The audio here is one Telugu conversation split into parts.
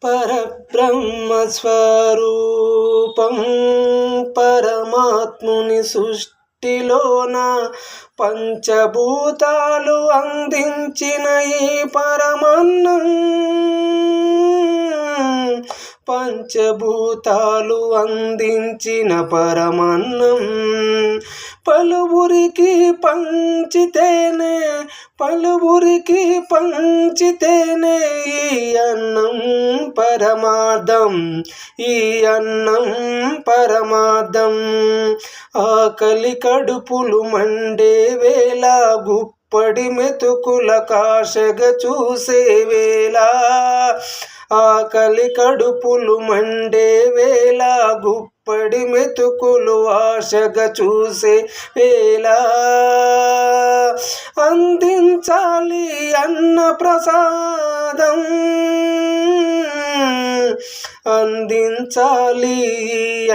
పరబ్రహ్మస్వరూపం పరమాత్ముని సృష్టిలోన పంచభూతాలు అందించిన ఈ పరమన్నం పంచభూతాలు అందించిన పరమన్నం పలువురికి పంచితేనే ఈ అన్నం పరమార్థం ఈ అన్నం పరమార్థం ఆకలి కడుపులు మండే వేళ గుప్పడి మెతుకుల కాశగా చూసే వేళ ఆకలి కడుపులు మండే వేళ గుప్పడి మెతుకులు ఆశగా చూసే వేళ అందించాలి అన్న ప్రసాదం అందించాలి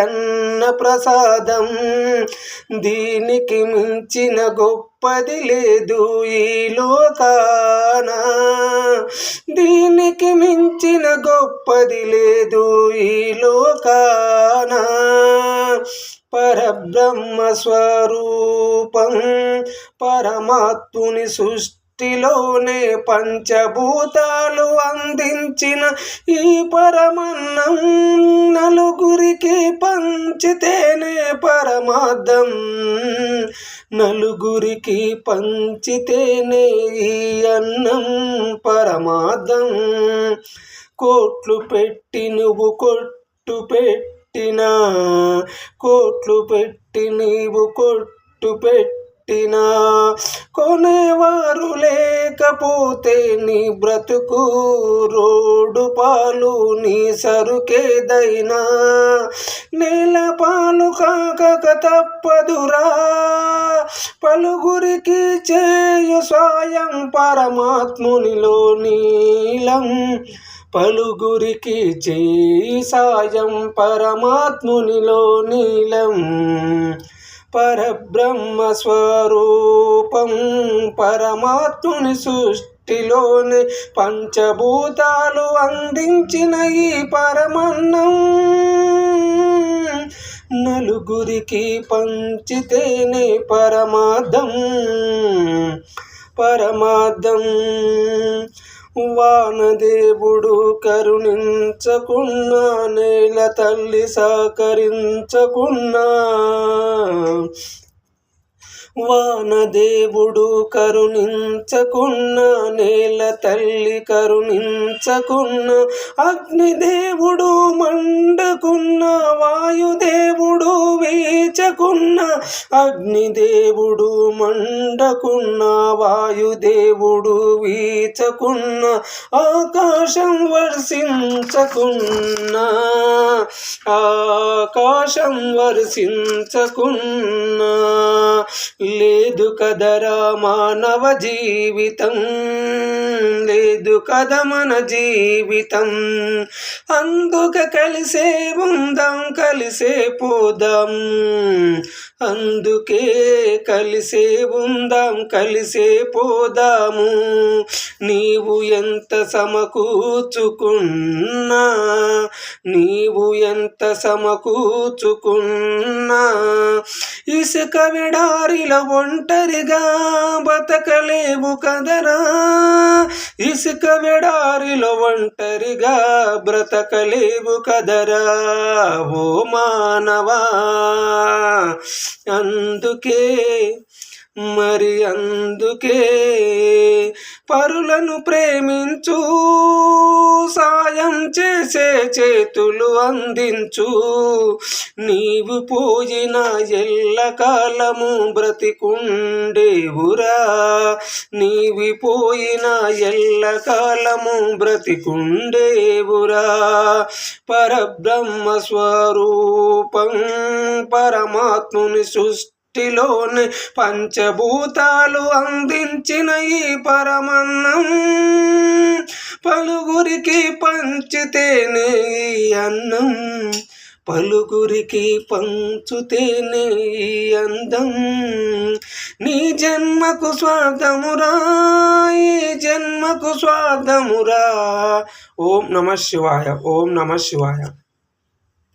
అన్న ప్రసాదం దీనికి మించిన గొప్పది లేదు ఈ లోకాన దీనికి మించిన గొప్పది లేదు ఈ లోకాన పరబ్రహ్మ స్వరూపం పరమాత్ముని సృష్టిలోనే పంచభూతాలు అందించిన ఈ పరమన్నం నలుగురికి పంచితేనే పరమార్థం నలుగురికి పంచితేనే ఈ అన్నం పరమార్థం కోట్లు పెట్టి నువ్వు కొట్టు పెట్టినా కోట్లు పెట్టి నీవు కొట్టు పెట్టినా కొనేవారు లేకపోతే నీ బ్రతుకు రోడ్డు పాలు నీ సరుకేదైనా నేల పాలు కాక తప్పదురా పలుగురికి చేయు సాయం పరమాత్మునిలో నీలం పలుగురికి చేయి సాయం పరమాత్మునిలో నీలం పరబ్రహ్మ స్వరూపం పరమాత్ముని సృష్టిలోని పంచభూతాలు అందించిన ఈ పరమన్నం నలుగురికి పంచితేనే పరమార్థం పరమార్థం వానదేవుడు కరుణించకున్నా నేల తల్లి సహకరించకున్నా వానదేవుడు కరుణించకున్నా నేల తల్లి కరుణించకున్నా అగ్నిదేవుడు మండకున్నా వాయుదేవుడు వీచకున్నా అగ్నిదేవుడు మండకున్నా వాయుదేవుడు వీచకున్నా ఆకాశం వర్షించకున్నా ఆకాశం వర్షించకున్నా లేదు కదరా మానవ జీవితం లేదు కద మన జీవితం అందుకే కలిసే ఉందాం కలిసే పోదాం అందుకే కలిసే ఉందాం కలిసే పోదాము నీవు ఎంత సమకూర్చుకున్నా నీవు ఎంత సమకూర్చుకున్నా ఇసుక విడారిలో ఒంటరిగా బతకలేవు కదరా ఇసుక విడారిలో ఒంటరిగా బ్రతకలేవు కదరా ఓ మానవా అందుకే మరి అందుకే పరులను ప్రేమించు సాయం చేసే చేతులు అందించు నీవు పోయిన ఎల్లకాలము బ్రతికుండేవురా నీవి పోయిన ఎల్లకాలము బ్రతికుండేవురా పరబ్రహ్మ స్వరూపం పరమాత్ముని సృష్టిలోని పంచభూతాలు అందించిన ఈ పరమన్నం పలుగురికి పంచితేనే ఈ అన్నం పలుగురికి పంచుతేనే ఈ అందం. నీ జన్మకు స్వార్థమురా, ఈ జన్మకు స్వార్థమురా. ఓం నమ శివాయ, ఓం నమ శివాయ.